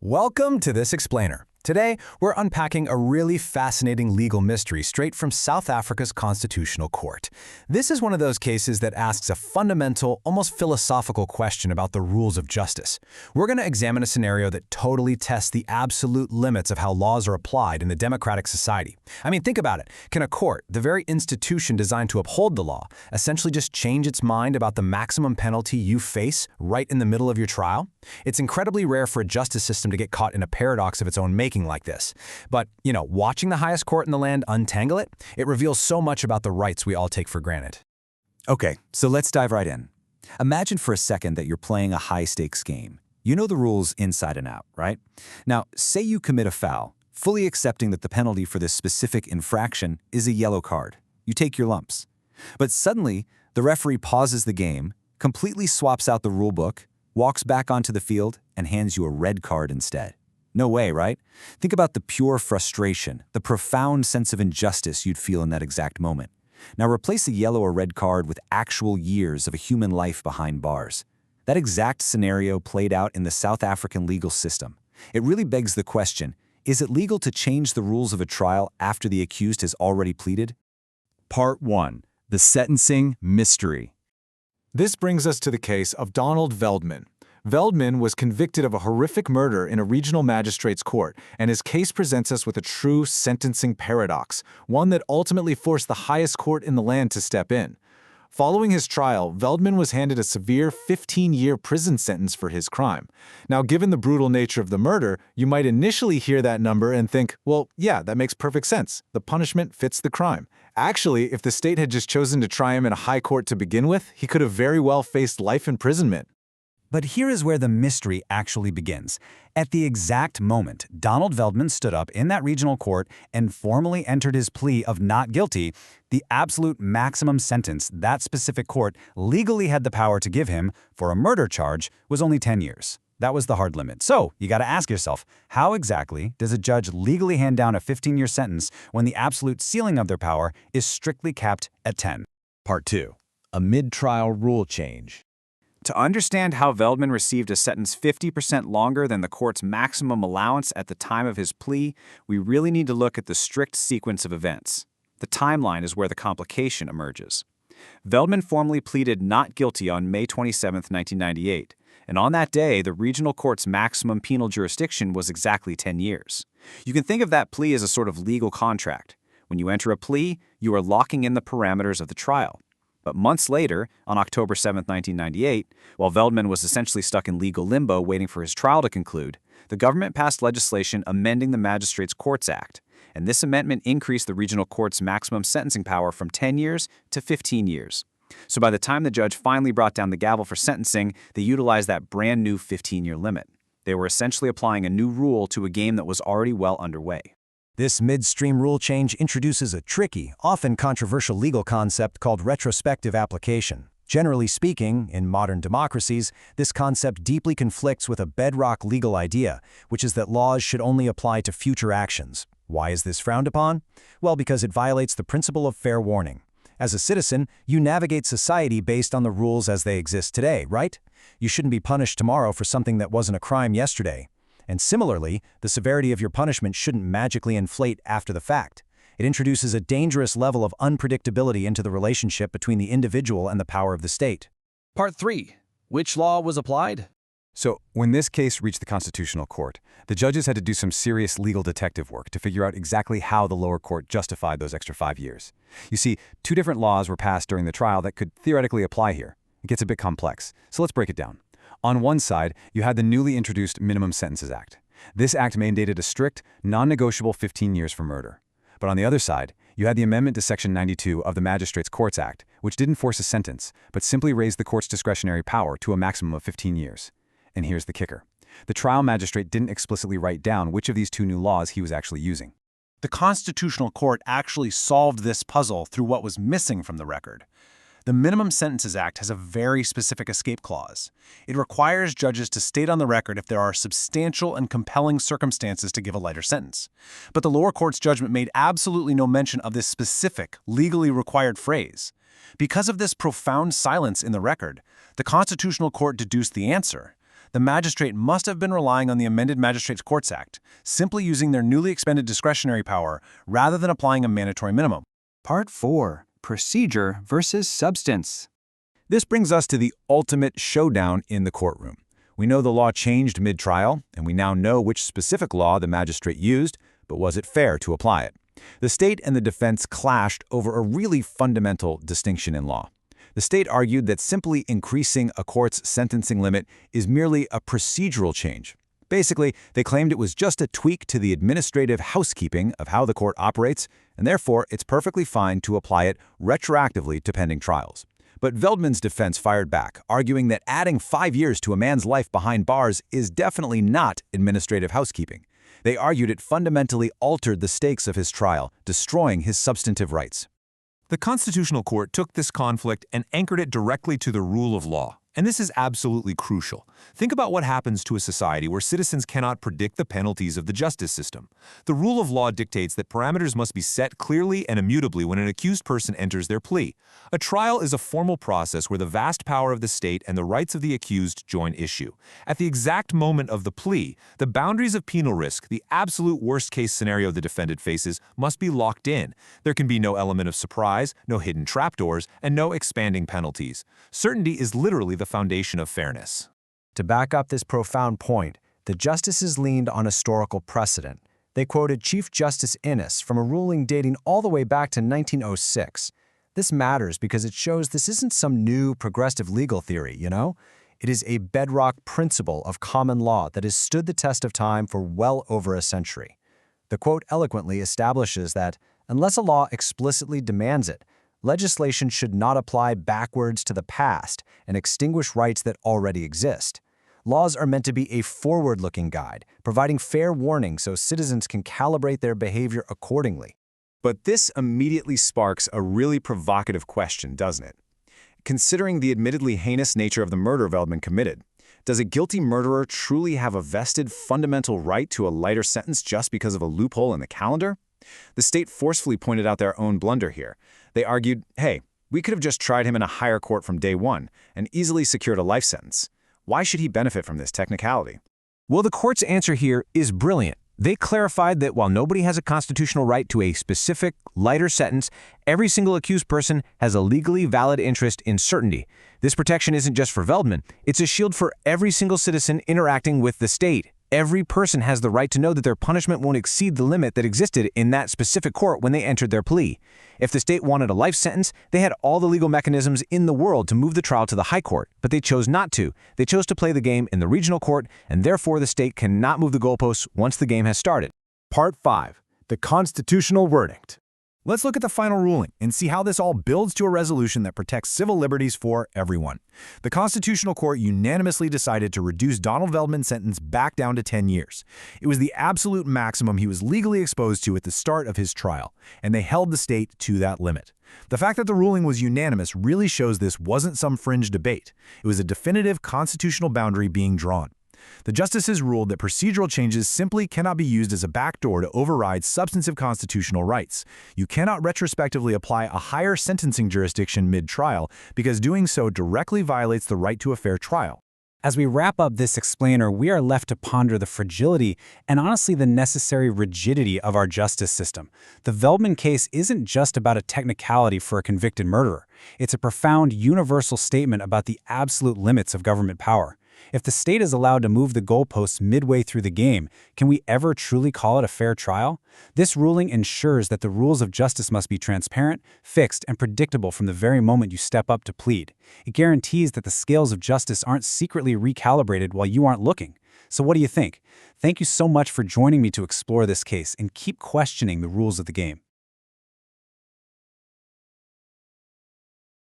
Welcome to This Explainer. Today, we're unpacking a really fascinating legal mystery straight from South Africa's Constitutional Court. This is one of those cases that asks a fundamental, almost philosophical question about the rules of justice. We're going to examine a scenario that totally tests the absolute limits of how laws are applied in a democratic society. I mean, think about it. Can a court, the very institution designed to uphold the law, essentially just change its mind about the maximum penalty you face right in the middle of your trial? It's incredibly rare for a justice system to get caught in a paradox of its own making like this. But, watching the highest court in the land untangle it, it reveals so much about the rights we all take for granted. Okay, so let's dive right in. Imagine for a second that you're playing a high-stakes game. You know the rules inside and out, right? Now, say you commit a foul, fully accepting that the penalty for this specific infraction is a yellow card. You take your lumps. But suddenly, the referee pauses the game, completely swaps out the rule book, walks back onto the field, and hands you a red card instead. No way, right? Think about the pure frustration, the profound sense of injustice you'd feel in that exact moment. Now replace a yellow or red card with actual years of a human life behind bars. That exact scenario played out in the South African legal system. It really begs the question, is it legal to change the rules of a trial after the accused has already pleaded? Part 1. The Sentencing Mystery. This brings us to the case of Donald Veldman. Veldman was convicted of a horrific murder in a regional magistrate's court, and his case presents us with a true sentencing paradox, one that ultimately forced the highest court in the land to step in. Following his trial, Veldman was handed a severe 15-year prison sentence for his crime. Now, given the brutal nature of the murder, you might initially hear that number and think, well, yeah, that makes perfect sense. The punishment fits the crime. Actually, if the state had just chosen to try him in a high court to begin with, he could have very well faced life imprisonment. But here is where the mystery actually begins. At the exact moment Donald Veldman stood up in that regional court and formally entered his plea of not guilty, the absolute maximum sentence that specific court legally had the power to give him for a murder charge was only 10 years. That was the hard limit. So, you got to ask yourself, how exactly does a judge legally hand down a 15-year sentence when the absolute ceiling of their power is strictly capped at 10? Part 2. A mid-trial rule change. To understand how Veldman received a sentence 50% longer than the court's maximum allowance at the time of his plea, we really need to look at the strict sequence of events. The timeline is where the complication emerges. Veldman formally pleaded not guilty on May 27, 1998, and on that day, the regional court's maximum penal jurisdiction was exactly 10 years. You can think of that plea as a sort of legal contract. When you enter a plea, you are locking in the parameters of the trial. But months later, on October 7, 1998, while Veldman was essentially stuck in legal limbo waiting for his trial to conclude, the government passed legislation amending the Magistrates' Courts Act, and this amendment increased the regional court's maximum sentencing power from 10 years to 15 years. So by the time the judge finally brought down the gavel for sentencing, they utilized that brand new 15-year limit. They were essentially applying a new rule to a game that was already well underway. This midstream rule change introduces a tricky, often controversial legal concept called retrospective application. Generally speaking, in modern democracies, this concept deeply conflicts with a bedrock legal idea, which is that laws should only apply to future actions. Why is this frowned upon? Well, because it violates the principle of fair warning. As a citizen, you navigate society based on the rules as they exist today, right? You shouldn't be punished tomorrow for something that wasn't a crime yesterday. And similarly, the severity of your punishment shouldn't magically inflate after the fact. It introduces a dangerous level of unpredictability into the relationship between the individual and the power of the state. Part 3. Which law was applied? So, when this case reached the Constitutional Court, the judges had to do some serious legal detective work to figure out exactly how the lower court justified those extra 5 years. You see, 2 different laws were passed during the trial that could theoretically apply here. It gets a bit complex, so let's break it down. On one side, you had the newly introduced Minimum Sentences Act. This act mandated a strict, non-negotiable 15 years for murder. But on the other side, you had the amendment to Section 92 of the Magistrates' Courts Act, which didn't force a sentence, but simply raised the court's discretionary power to a maximum of 15 years. And here's the kicker. The trial magistrate didn't explicitly write down which of these 2 new laws he was actually using. The Constitutional Court actually solved this puzzle through what was missing from the record. The Minimum Sentences Act has a very specific escape clause. It requires judges to state on the record if there are substantial and compelling circumstances to give a lighter sentence. But the lower court's judgment made absolutely no mention of this specific, legally required phrase. Because of this profound silence in the record, the Constitutional Court deduced the answer. the magistrate must have been relying on the amended Magistrates' Courts Act, simply using their newly expanded discretionary power rather than applying a mandatory minimum. Part 4. Procedure versus substance. This brings us to the ultimate showdown in the courtroom. We know the law changed mid-trial, and we now know which specific law the magistrate used, but was it fair to apply it? The state and the defense clashed over a really fundamental distinction in law. The state argued that simply increasing a court's sentencing limit is merely a procedural change. Basically, they claimed it was just a tweak to the administrative housekeeping of how the court operates, and therefore it's perfectly fine to apply it retroactively to pending trials. But Veldman's defense fired back, arguing that adding 5 years to a man's life behind bars is definitely not administrative housekeeping. They argued it fundamentally altered the stakes of his trial, destroying his substantive rights. The Constitutional Court took this conflict and anchored it directly to the rule of law. And this is absolutely crucial. Think about what happens to a society where citizens cannot predict the penalties of the justice system. The rule of law dictates that parameters must be set clearly and immutably when an accused person enters their plea. A trial is a formal process where the vast power of the state and the rights of the accused join issue. At the exact moment of the plea, the boundaries of penal risk, the absolute worst-case scenario the defendant faces, must be locked in. There can be no element of surprise, no hidden trapdoors, and no expanding penalties. Certainty is literally the foundation of fairness. To back up this profound point, the justices leaned on historical precedent. They quoted Chief Justice Innes from a ruling dating all the way back to 1906. This matters because it shows this isn't some new progressive legal theory, you know? It is a bedrock principle of common law that has stood the test of time for well over a century. The quote eloquently establishes that, unless a law explicitly demands it, legislation should not apply backwards to the past and extinguish rights that already exist. Laws are meant to be a forward-looking guide, providing fair warning so citizens can calibrate their behavior accordingly. But this immediately sparks a really provocative question, doesn't it? Considering the admittedly heinous nature of the murder Veldman committed, does a guilty murderer truly have a vested fundamental right to a lighter sentence just because of a loophole in the calendar? The state forcefully pointed out their own blunder here. They argued, hey, we could have just tried him in a higher court from day one and easily secured a life sentence. Why should he benefit from this technicality? Well, the court's answer here is brilliant. They clarified that while nobody has a constitutional right to a specific, lighter sentence, every single accused person has a legally valid interest in certainty. This protection isn't just for Veldman, it's a shield for every single citizen interacting with the state. Every person has the right to know that their punishment won't exceed the limit that existed in that specific court when they entered their plea. If the state wanted a life sentence, they had all the legal mechanisms in the world to move the trial to the high court, but they chose not to. They chose to play the game in the regional court, and therefore the state cannot move the goalposts once the game has started. Part 5. The Constitutional Verdict. Let's look at the final ruling and see how this all builds to a resolution that protects civil liberties for everyone. The Constitutional Court unanimously decided to reduce Donald Veldman's sentence back down to 10 years. It was the absolute maximum he was legally exposed to at the start of his trial, and they held the state to that limit. The fact that the ruling was unanimous really shows this wasn't some fringe debate. It was a definitive constitutional boundary being drawn. The justices ruled that procedural changes simply cannot be used as a backdoor to override substantive constitutional rights. You cannot retrospectively apply a higher sentencing jurisdiction mid-trial because doing so directly violates the right to a fair trial. As we wrap up this explainer, we are left to ponder the fragility and honestly the necessary rigidity of our justice system. The Veldman case isn't just about a technicality for a convicted murderer. It's a profound universal statement about the absolute limits of government power. If the state is allowed to move the goalposts midway through the game, can we ever truly call it a fair trial? This ruling ensures that the rules of justice must be transparent, fixed, and predictable from the very moment you step up to plead. It guarantees that the scales of justice aren't secretly recalibrated while you aren't looking. So what do you think? Thank you so much for joining me to explore this case and keep questioning the rules of the game.